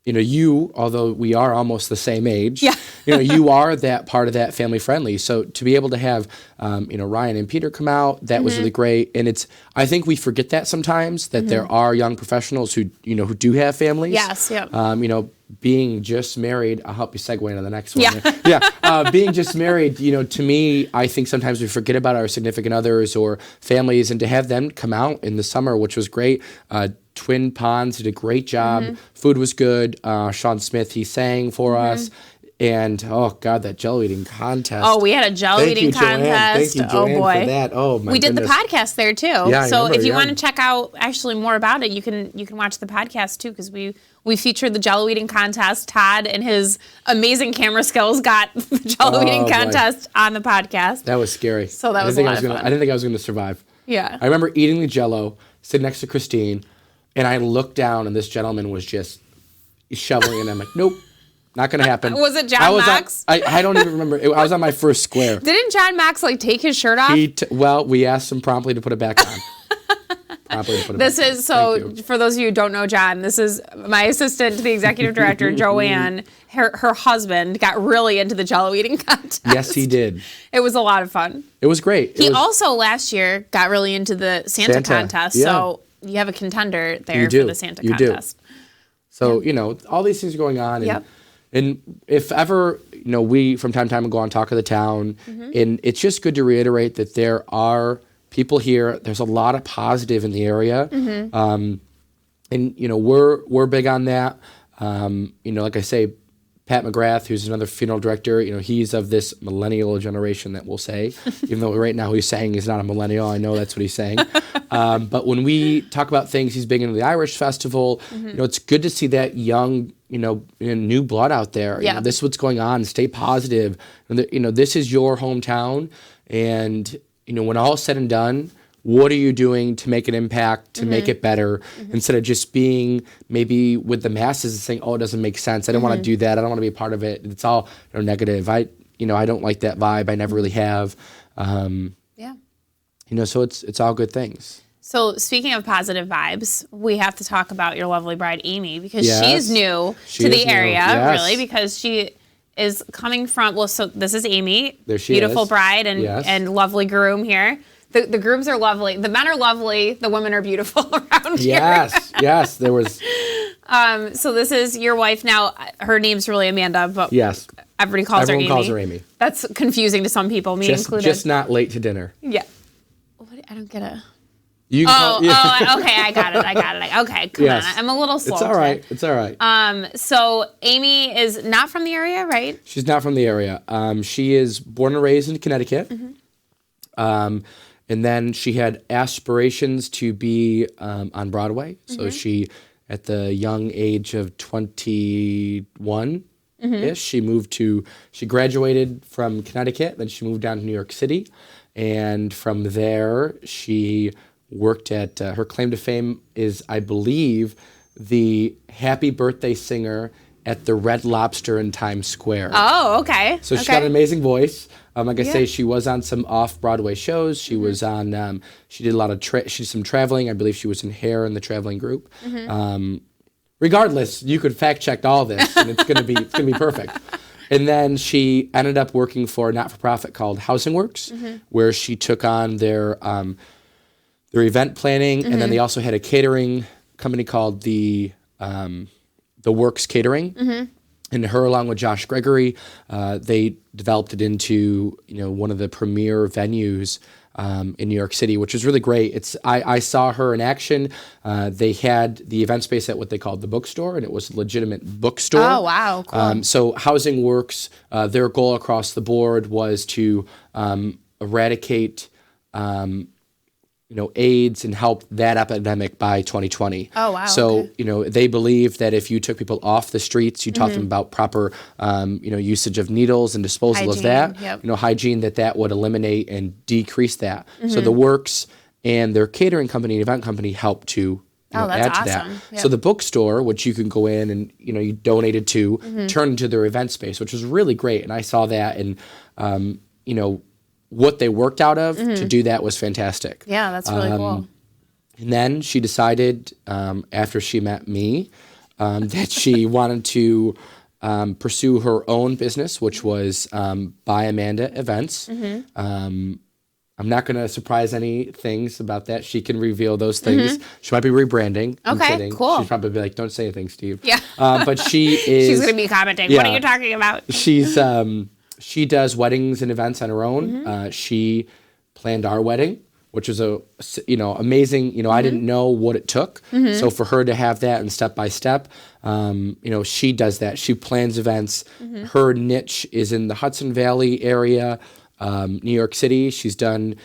you, although we are almost the same age, you are that part of that family friendly. So to be able to have, Ryan and Peter come out, that was really great. And I think we forget that sometimes that there are young professionals who do have families. Yes. Yep. Being just married, I'll help you segue into the next one. Being just married, to me, I think sometimes we forget about our significant others or families and to have them come out in the summer, which was great. Twin Ponds did a great job. Food was good. Sean Smith, he sang for us. And, oh, God, that jello eating contest. Oh, we had a jello eating contest. Thank you, Joanne, oh, boy. for that. Oh, my We did goodness. the podcast there, too. Yeah, so remember, if you want to check out actually more about it, you can watch the podcast, too, because we featured the jello eating contest. Todd and his amazing camera skills got the jello eating contest on the podcast. That was scary. So that was a lot of fun. I didn't think I was going to survive. Yeah. I remember eating the jello, sitting next to Christine, and I looked down, and this gentleman was just shoveling, and I'm like, nope. Not going to happen. Was it John Max? I don't even remember. I was on my first square. Didn't John Max take his shirt off? We asked him promptly to put it back on. properly to put it This back. is, so Thank you. for those of you who don't know John, this is my assistant to the executive director, Joanne. Her husband got really into the Jell-O eating contest. Yes, he did. It was a lot of fun. It was great. He also last year got really into the Santa contest. yeah. So you have a contender there You for do. the Santa You do. contest. So, all these things are going on. And, Yep. and if ever, we from time to time go on Talk of the Town, and it's just good to reiterate that there are people here. There's a lot of positive in the area. And, we're big on that. Like I say, Pat McGrath, who's another funeral director, he's of this millennial generation that we'll say, even though right now he's saying he's not a millennial. I know that's what he's saying. But when we talk about things, he's big into the Irish Festival. It's good to see that young, new blood out there. Yeah. This is what's going on. Stay positive. And this is your hometown. And, when all is said and done, what are you doing to make an impact, to make it better, instead of just being maybe with the masses and saying, oh, it doesn't make sense. I don't want to do that. I don't want to be a part of it. It's all negative. I don't like that vibe. I never really have. Yeah. So it's all good things. So speaking of positive vibes, we have to talk about your lovely bride, Amy, because Yes. she's new She to is the new. area, Yes. really, because she is coming from, so this is Amy, There she beautiful is. bride and, Yes. and lovely groom here. The grooms are lovely. The men are lovely. The women are beautiful around here. Yes. There was. So this is your wife now. Her name's really Amanda, but Yes. everybody calls Everyone her Amy. calls her Amy. That's confusing to some people, me included. Just not late to dinner. Yeah. What? I don't get it. You can call, Okay, I got it. Okay, come Yes. on. I'm a little slow. It's all right. It's all right. So Amy is not from the area, right? She's not from the area. She is born and raised in Connecticut. And then she had aspirations to be on Broadway. So she, at the young age of 21-ish, she graduated from Connecticut. Then she moved down to New York City. And from there, she worked at, her claim to fame is, I believe, the Happy Birthday singer at the Red Lobster in Times Square. Oh, okay. So she's got an amazing voice. Like I say, she was on some off-Broadway shows. She was on, she did a lot of, she did some traveling. I believe she was in Hair in the traveling group. Regardless, you could fact check all this and it's gonna be perfect. And then she ended up working for a not-for-profit called Housing Works, where she took on their event planning, and then they also had a catering company called the Works Catering. And her, along with Josh Gregory, they developed it into one of the premier venues in New York City, which is really great. I saw her in action. They had the event space at what they called the bookstore, and it was a legitimate bookstore. Oh, wow, cool. So Housing Works, their goal across the board was to eradicate AIDS and help that epidemic by 2020. Oh, wow, So, okay. they believe that if you took people off the streets, you taught them about proper, usage of needles and disposal of that, Hygiene, yep. Hygiene, that would eliminate and decrease that. So the Works and their catering company and event company helped to that's add to awesome. that. Yep. So the bookstore, which you can go in and, you donated to, turned into their event space, which was really great. And I saw that and, what they worked out of to do that was fantastic. Yeah, that's really cool. And then she decided, after she met me, that she wanted to pursue her own business, which was By Amanda Events. I'm not going to surprise any things about that. She can reveal those things. She might be rebranding. I'm Okay, kidding. cool. She's probably be like, don't say anything, Steve. Yeah. But she is... She's going to be commenting. What are you talking about? She's she does weddings and events on her own. She planned our wedding, which was amazing. I didn't know what it took. So for her to have that and step by step, she does that. She plans events. Her niche is in the Hudson Valley area, New York City. She's done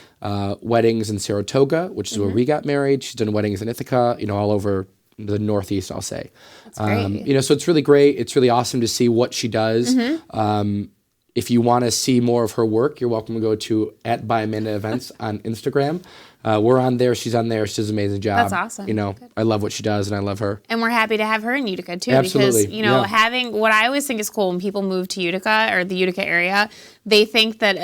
weddings in Saratoga, which is where we got married. She's done weddings in Ithaca, all over the Northeast, I'll say. That's great. So it's really great. It's really awesome to see what she does. If you want to see more of her work, you're welcome to go to @ByAmandaEvents on Instagram. we're on there. She's on there. She does an amazing job. That's awesome. You know, Good. I love what she does, and I love her. And we're happy to have her in Utica too, Absolutely. because, you know, Yeah. having what I always think is cool when people move to Utica or the Utica area, they think that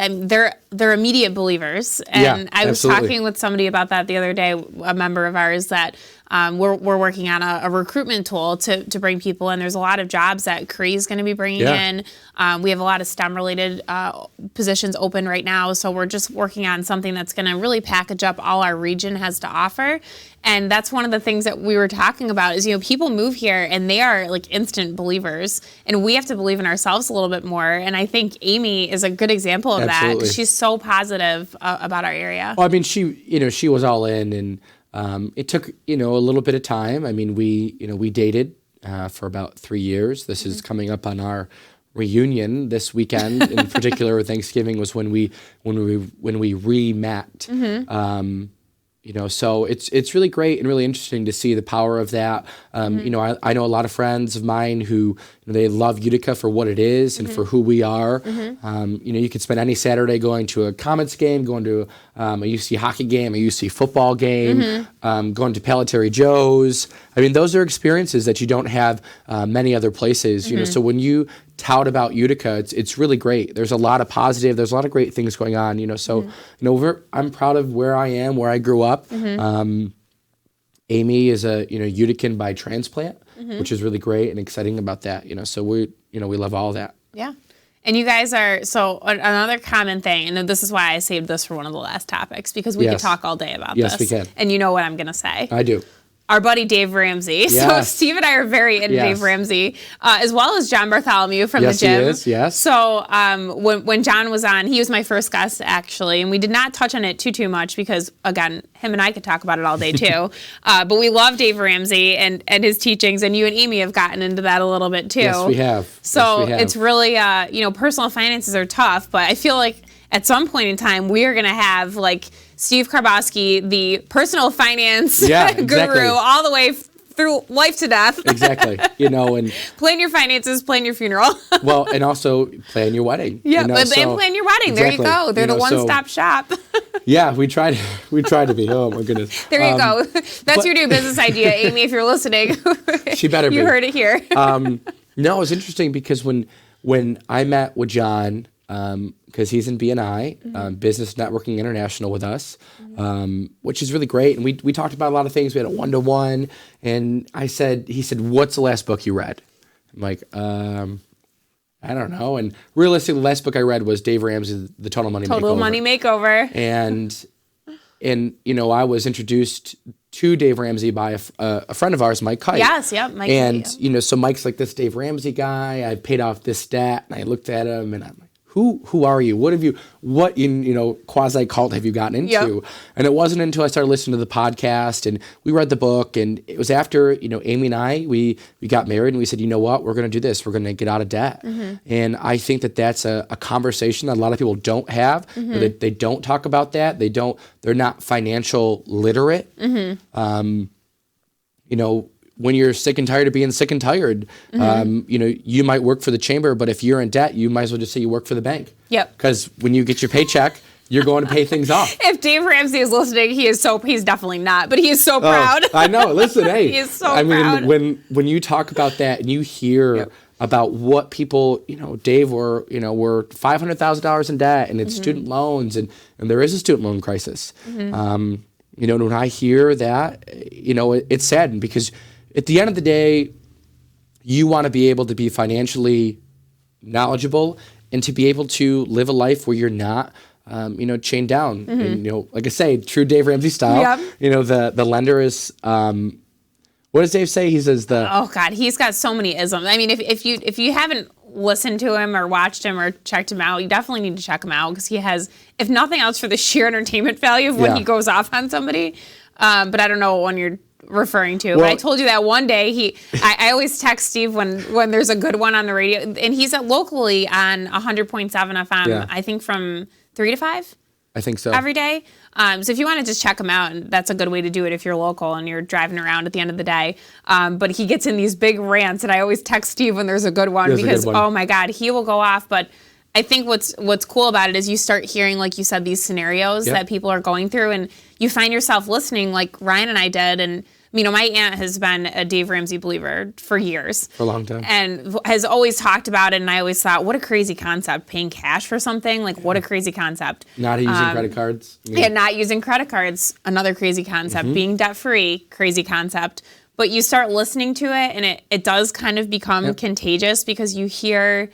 they're immediate believers. And Yeah, I was absolutely. talking with somebody about that the other day, a member of ours that we're working on a recruitment tool to bring people in. There's a lot of jobs that Cree is going to be bringing in. We have a lot of STEM related positions open right now, so we're just working on something that's going to really package up all our region has to offer. And that's one of the things that we were talking about is, you know, people move here and they are like instant believers, and we have to believe in ourselves a little bit more. And I think Amy is a good example of that. Absolutely. She's so positive about our area. Well, I mean, she was all in, and it took, a little bit of time. I mean, we dated for about 3 years. This is coming up on our reunion this weekend. In particular, Thanksgiving was when we re-met. So it's really great and really interesting to see the power of that. I know a lot of friends of mine who they love Utica for what it is and for who we are. You could spend any Saturday going to a Comets game, going to a UC hockey game, a UC football game, going to Palatary Joe's. I mean, those are experiences that you don't have many other places. So when you tout about Utica, it's really great. There's a lot of positive. There's a lot of great things going on. I'm proud of where I am, where I grew up. Amy is a Utican by transplant, which is really great and exciting about that. So we love all of that. Yeah. And you guys are, so another common thing, and this is why I saved this for one of the last topics, because we could talk all day about this. Yes, we can. And you know what I'm going to say. I do. Our buddy Dave Ramsey. So Yes. Steve and I are very into Dave Ramsey, as well as John Bartholomew from the gym. Yes, he is, yes. So when John was on, he was my first guest, actually, and we did not touch on it too much because, again, him and I could talk about it all day, too. But we love Dave Ramsey and his teachings, and you and Amy have gotten into that a little bit, too. Yes, we have. So Yes, we have. it's really, personal finances are tough, but I feel like at some point in time, we are going to have, like, Steve Karboski, the personal finance guru, all the way through life to death. Exactly. And Plan your finances, plan your funeral. well, and also plan your wedding. Yeah, and plan your wedding. Exactly. There you go. They're the one-stop shop. Yeah, we try to be. Oh my goodness. There you go. That's your new business idea, Amy, if you're listening. She better be. You heard it here. No, it was interesting because when I met with John, because he's in BNI, Business Networking International with us, which is really great. And we talked about a lot of things. We had a one-to-one, and he said, "What's the last book you read?" I'm like, I don't know. And realistically, the last book I read was Dave Ramsey's The Total Money Makeover. Total Money Makeover. And I was introduced to Dave Ramsey by a friend of ours, Mike Kite. Yes, yep, Mike And, Kite, so Mike's like this Dave Ramsey guy. I paid off this debt, and I looked at him, and I'm like, who are you? What quasi cult have you gotten into? Yep. And it wasn't until I started listening to the podcast and we read the book, and it was after, Amy and I, we got married, and we said, you know what, we're going to do this. We're going to get out of debt. And I think that that's a conversation that a lot of people don't have. They don't talk about that. They're not financial literate. When you're sick and tired of being sick and tired, you might work for the chamber, but if you're in debt, you might as well just say you work for the bank. Yep. Because when you get your paycheck, you're going to pay things off. If Dave Ramsey is listening, he's definitely not, but he is so proud. I know. Listen, hey. He is so proud. When you talk about that and you hear about what people, Dave were $500,000 in debt, and it's student loans, and there is a student loan crisis. When I hear that, it's saddened because at the end of the day, you want to be able to be financially knowledgeable and to be able to live a life where you're not, chained down. And, like I say, true Dave Ramsey style. Yep. The lender is, what does Dave say? He says oh God, he's got so many isms. I mean, if you haven't listened to him or watched him or checked him out, you definitely need to check him out because he has, if nothing else, for the sheer entertainment value of when he goes off on somebody. But I don't know what one you're referring to. But I told you that one day I always text Steve when there's a good one on the radio, and he's locally on 100.7 FM, I think from 3 to 5. I think so. Every day. So if you want to just check him out, and that's a good way to do it if you're local and you're driving around at the end of the day. But he gets in these big rants, and I always text Steve when there's a good one because, oh my God, he will go off. But I think what's cool about it is you start hearing, like you said, these scenarios that people are going through, and you find yourself listening like Ryan and I did. And, my aunt has been a Dave Ramsey believer for years. For a long time. And has always talked about it. And I always thought, what a crazy concept, paying cash for something. Like, what a crazy concept. Not using credit cards. Yeah, not using credit cards. Another crazy concept. Being debt-free, crazy concept. But you start listening to it, and it does kind of become contagious because you hear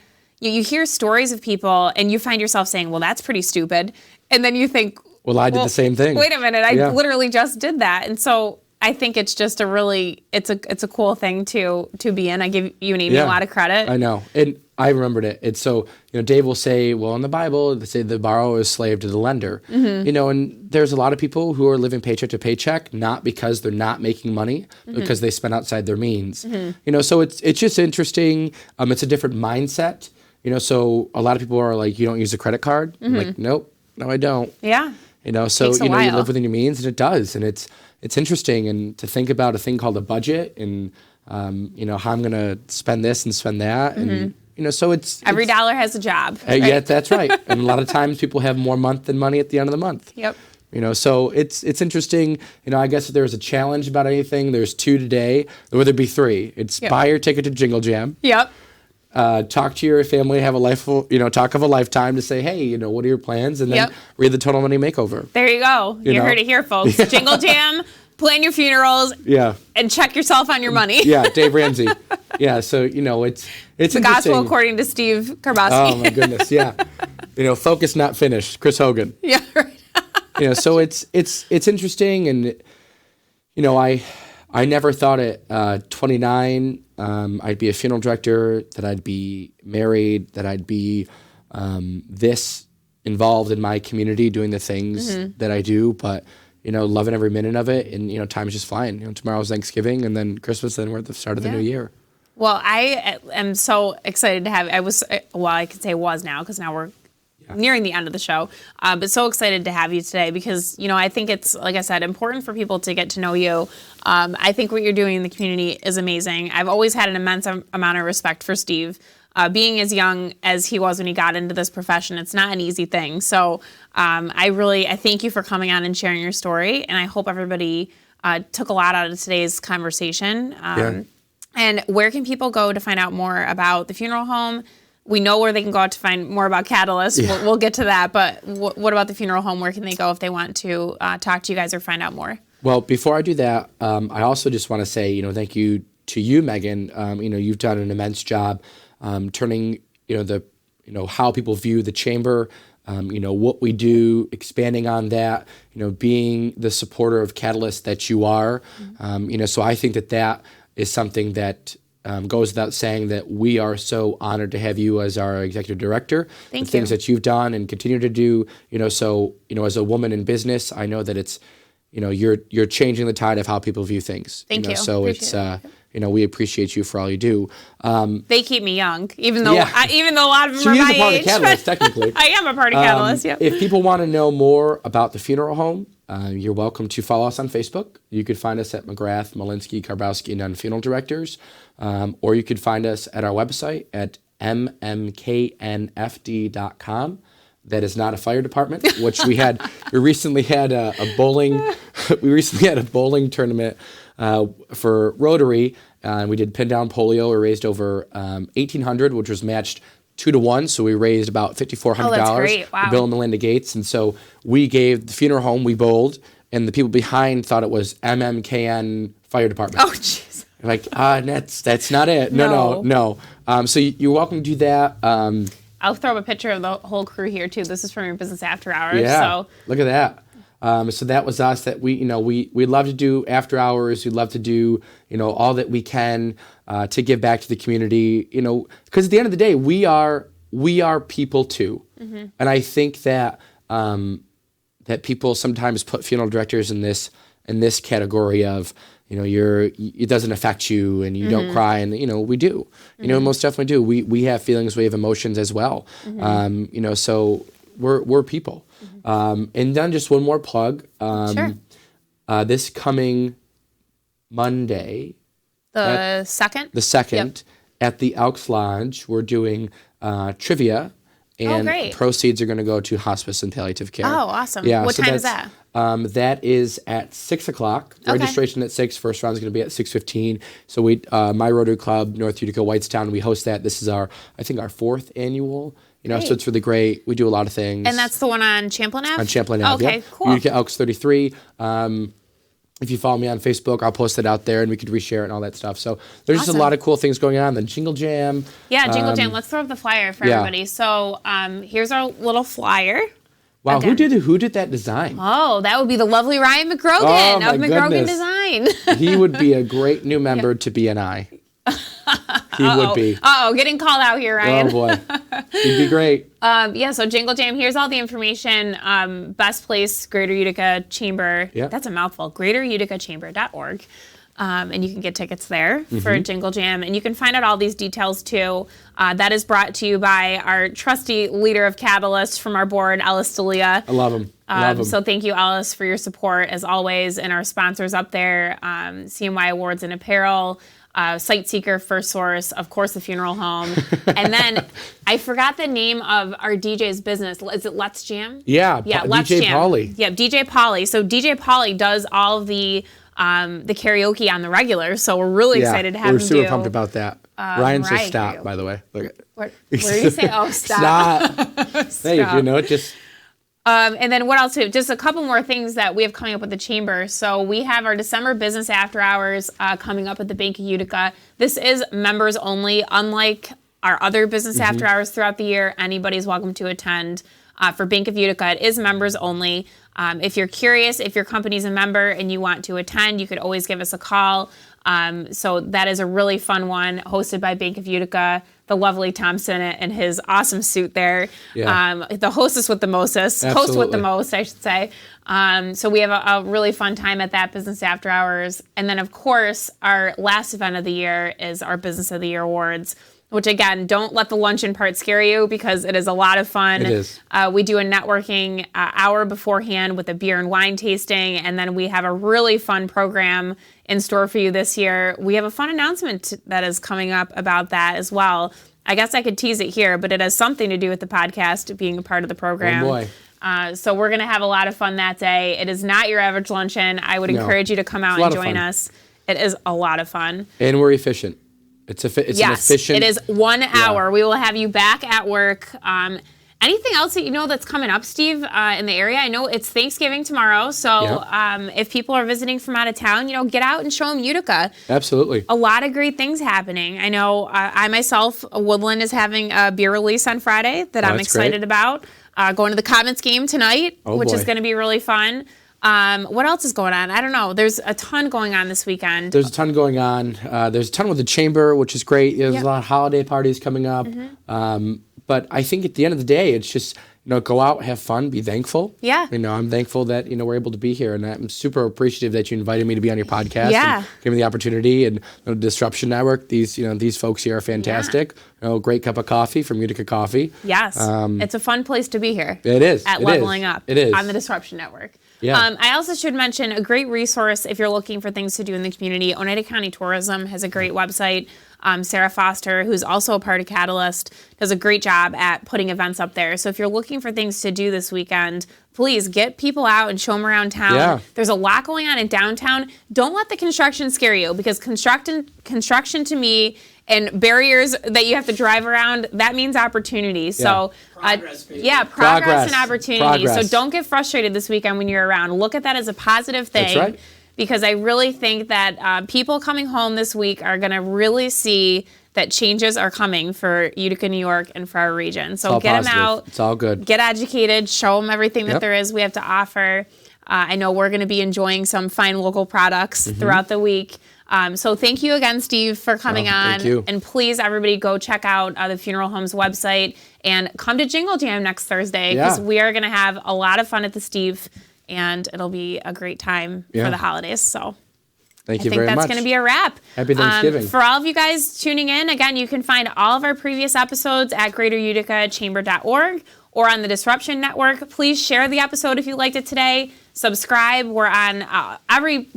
stories of people, and you find yourself saying, well, that's pretty stupid. And then you think, well, I did the same thing. Wait a minute, I literally just did that. And so I think it's just it's a cool thing to be in. I give you and Amy a lot of credit. I know. And I remembered it. It's so, Dave will say, well, in the Bible, they say the borrower is slave to the lender. And there's a lot of people who are living paycheck to paycheck, not because they're not making money, because they spend outside their means. So it's just interesting. It's a different mindset. So a lot of people are like, you don't use a credit card? I'm like, nope, no, I don't. Yeah. So, you live within your means, and it does. And it's interesting, and to think about a thing called a budget, and, how I'm going to spend this and spend that. And, so every dollar has a job. Right? Yeah, that's right. And a lot of times people have more month than money at the end of the month. Yep. So it's interesting. I guess if there's a challenge about anything, there's 2 today, or would there be 3? It's buy your ticket to Jingle Jam. Yep. Talk to your family, have a talk of a lifetime to say, hey, what are your plans? And then read the Total Money Makeover. There you go. You heard it here, folks. Jingle Jam, plan your funerals, and check yourself on your money. Yeah, Dave Ramsey. Yeah, so, it's the gospel according to Steve Karboski. Oh, my goodness, yeah. Focus, not finished, Chris Hogan. Yeah, right. So it's interesting, and, I never thought at 29 I'd be a funeral director, that I'd be married, that I'd be this involved in my community doing the things that I do, but, loving every minute of it, and, time's just flying. Tomorrow's Thanksgiving, and then Christmas, and we're at the start of the new year. Well, I am so excited to have, I could say was now, because now we're nearing the end of the show, but so excited to have you today because, I think it's, like I said, important for people to get to know you. I think what you're doing in the community is amazing. I've always had an immense amount of respect for Steve. Being as young as he was when he got into this profession, it's not an easy thing. So I thank you for coming on and sharing your story, and I hope everybody took a lot out of today's conversation. And where can people go to find out more about the funeral home? We know where they can go out to find more about Catalyst. Yeah. We'll get to that. But what about the funeral home? Where can they go if they want to talk to you guys or find out more? Well, before I do that, I also just want to say, thank you to you, Meghan. You've done an immense job turning, how people view the chamber, what we do, expanding on that, being the supporter of Catalyst that you are. So I think that is something that goes without saying, that we are so honored to have you as our executive director. Thank you. Things that you've done and continue to do, so, as a woman in business, I know that it's, you're changing the tide of how people view things. Thank you. So appreciate it's, we appreciate you for all you do. They keep me young, even though a lot of them so are my age. She is a part of Catalyst, technically. I am a part of Catalyst, yeah. If people want to know more about the funeral home, you're welcome to follow us on Facebook. You could find us at McGrath, Malinsky, Karboski, and Nunn Funeral Directors. Or you could find us at our website at mmknfd.com. That is not a fire department, which we recently had a bowling tournament for Rotary, and we did pin down polio. We raised over $1,800, which was matched 2-1, so we raised about $5,400 wow. for Bill and Melinda Gates. And so we gave the funeral home, we bowled, and the people behind thought it was MMKN Fire Department. Oh, jeez. Like, that's not it. No. So you're welcome to do that. I'll throw up a picture of the whole crew here too. This is from your business after hours. Yeah, so. Look at that. So that was us. That we love to do after hours. We love to do all that we can to give back to the community. Because at the end of the day, we are people too, and I think that that people sometimes put funeral directors in this category of it doesn't affect you and you don't cry, and we do. Most definitely do. We have feelings, we have emotions as well. So we're people. And then just one more plug. Sure. This coming Monday, the second, yep. At the Elks Lodge, we're doing trivia and great. proceeds are going to go to hospice and palliative care. Oh, awesome. Yeah, What so time is that's- that? That is at 6 o'clock. Registration at 6. First round is going to be at 6:15. So my Rotary Club, North Utica, Whitestown, we host that. This is our 4th annual. So it's really great. We do a lot of things. And that's the one on Champlain Ave? On Champlain Ave, Okay, yeah. cool. Utica Elks 33. If you follow me on Facebook, I'll post it out there and we could reshare it and all that stuff. So there's just a lot of cool things going on. Then Jingle Jam. Yeah, Jingle Jam. Let's throw up the flyer for everybody. So here's our little flyer. Wow, Again. who did that design? Oh, that would be the lovely Ryan McGrogan Oh, of my McGrogan goodness. Design. He would be a great new member to BNI. He would be. Getting called out here, Ryan. Oh boy, he'd be great. So Jingle Jam, here's all the information. Best place, Greater Utica Chamber. Yeah. That's a mouthful. GreaterUticaChamber.org. And you can get tickets there for Jingle Jam. And you can find out all these details too. That is brought to you by our trusty leader of Catalyst from our board, Ellis D'Elia. I love him. So thank you, Ellis, for your support as always, and our sponsors up there, CMY Awards and Apparel, Sightseeker, First Source, of course, the funeral home. And then I forgot the name of our DJ's business. Is it Let's Jam? Yeah, Let's DJ Jam. Pauly. Yeah, DJ Pauly. So DJ Pauly does all of the karaoke on the regular. So we're really excited to have him We're super do. pumped about that. Ryan says Mariah stop, karaoke. by the way. Look at Where did he say? Oh, stop. Hey, just... And then what else? Just a couple more things that we have coming up with the chamber. So we have our December business after hours coming up at the Bank of Utica. This is members only. Unlike our other business after hours throughout the year, anybody's welcome to attend. For Bank of Utica, it is members only. If you're curious, if your company's a member and you want to attend, you could always give us a call. So that is a really fun one, hosted by Bank of Utica. The lovely Tom Sinnott in his awesome suit there. Yeah. The hostess with the mostest. Host with the most, I should say. So we have a really fun time at that Business After Hours. And then, of course, our last event of the year is our Business of the Year Awards, which, again, don't let the luncheon part scare you because it is a lot of fun. It is. We do a networking hour beforehand with a beer and wine tasting, and then we have a really fun program in store for you this year. We have a fun announcement that is coming up about that as well. I guess I could tease it here, but it has something to do with the podcast being a part of the program. Oh, boy. So we're going to have a lot of fun that day. It is not your average luncheon. I would encourage you to come out and join us. It is a lot of fun. And we're efficient. It's an efficient... It is 1 hour. We will have you back at work. Anything else that you know that's coming up, Steve, in the area? I know it's Thanksgiving tomorrow, so if people are visiting from out of town, get out and show them Utica. Absolutely. A lot of great things happening. I know I myself, Woodland is having a beer release on Friday that I'm excited about. Going to the Comets game tonight, which is going to be really fun. What else is going on? I don't know. There's a ton going on this weekend. There's a ton going on. There's a ton with the chamber, which is great. There's a lot of holiday parties coming up. But I think at the end of the day, it's just, go out, have fun, be thankful. Yeah. I'm thankful that, we're able to be here. And I'm super appreciative that you invited me to be on your podcast. Yeah. And give me the opportunity. And the Disruption Network, these folks here are fantastic. Great cup of coffee from Utica Coffee. Yes. It's a fun place to be here. It is. At Leveling Up. It is. On the Disruption Network. Yeah. I also should mention a great resource if you're looking for things to do in the community. Oneida County Tourism has a great website. Sarah Foster, who's also a part of Catalyst, does a great job at putting events up there. So if you're looking for things to do this weekend, please get people out and show them around town. Yeah. There's a lot going on in downtown. Don't let the construction scare you, because construction to me and barriers that you have to drive around, that means opportunity. So progress and opportunity. So don't get frustrated this weekend when you're around. Look at that as a positive thing. That's right. Because I really think that people coming home this week are going to really see that changes are coming for Utica, New York, and for our region. So get them out. It's all good. Get educated. Show them everything that there is we have to offer. I know we're going to be enjoying some fine local products throughout the week. So thank you again, Steve, for coming on. Thank you. And please, everybody, go check out the Funeral Home's website and come to Jingle Jam next Thursday, because we are going to have a lot of fun at the Steve. And it'll be a great time for the holidays. So Thank you very much. I think that's going to be a wrap. Happy Thanksgiving. For all of you guys tuning in, again, you can find all of our previous episodes at greateruticachamber.org or on the Disruption Network. Please share the episode if you liked it today. Subscribe. We're on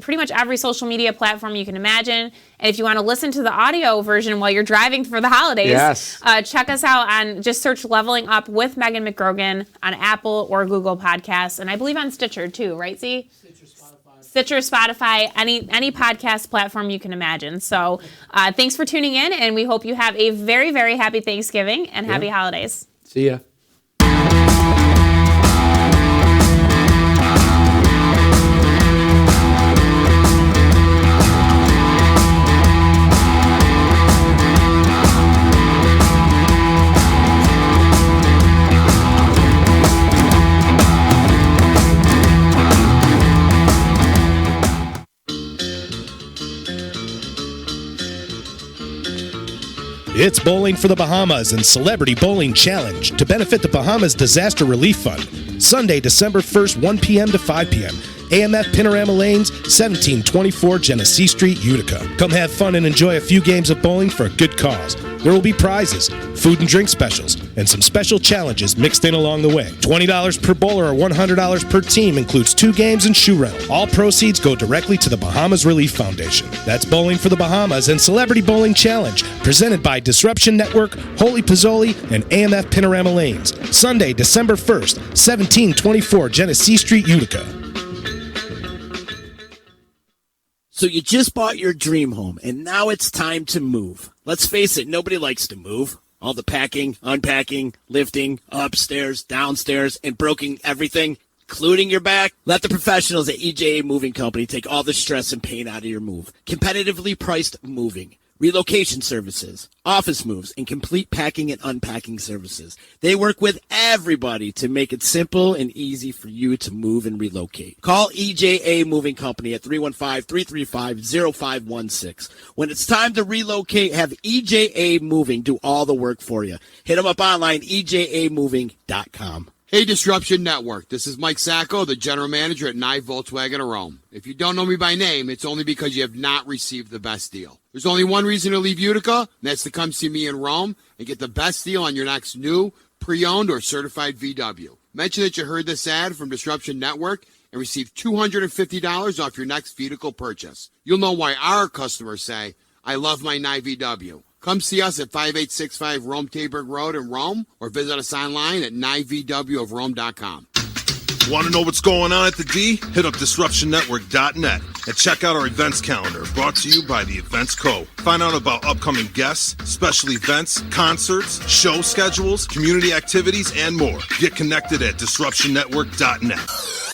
pretty much every social media platform you can imagine. And if you want to listen to the audio version while you're driving for the holidays, check us out on, just search Leveling Up with Meghan McGrogan on Apple or Google Podcasts. And I believe on Stitcher too, right, Z? Stitcher, Spotify, any podcast platform you can imagine. So thanks for tuning in, and we hope you have a very, very happy Thanksgiving and happy holidays. See ya. It's Bowling for the Bahamas and Celebrity Bowling Challenge to benefit the Bahamas Disaster Relief Fund. Sunday, December 1st, 1 p.m. to 5 p.m. AMF Panorama Lanes, 1724 Genesee Street, Utica. Come have fun and enjoy a few games of bowling for a good cause. There will be prizes, food and drink specials, and some special challenges mixed in along the way. $20 per bowler or $100 per team includes 2 games and shoe rental. All proceeds go directly to the Bahamas Relief Foundation. That's Bowling for the Bahamas and Celebrity Bowling Challenge, presented by Disruption Network, Holy Pozzoli, and AMF Panorama Lanes. Sunday, December 1st, 1724 Genesee Street, Utica. So you just bought your dream home, and now it's time to move. Let's face it, nobody likes to move. All the packing, unpacking, lifting, upstairs, downstairs, and broking everything, including your back. Let the professionals at EJA Moving Company take all the stress and pain out of your move. Competitively priced moving, relocation services, office moves, and complete packing and unpacking services. They work with everybody to make it simple and easy for you to move and relocate. Call EJA Moving Company at 315-335-0516. When it's time to relocate, have EJA Moving do all the work for you. Hit them up online, ejamoving.com. Hey, Disruption Network. This is Mike Sacco, the general manager at Nye Volkswagen of Rome. If you don't know me by name, it's only because you have not received the best deal. There's only one reason to leave Utica, and that's to come see me in Rome and get the best deal on your next new, pre-owned, or certified VW. Mention that you heard this ad from Disruption Network and receive $250 off your next vehicle purchase. You'll know why our customers say, I love my Nye VW. Come see us at 5865 Rome Taberg Road in Rome, or visit us online at nyvwofrome.com. Want to know what's going on at the D? Hit up DisruptionNetwork.net and check out our events calendar, brought to you by the Events Co. Find out about upcoming guests, special events, concerts, show schedules, community activities, and more. Get connected at DisruptionNetwork.net.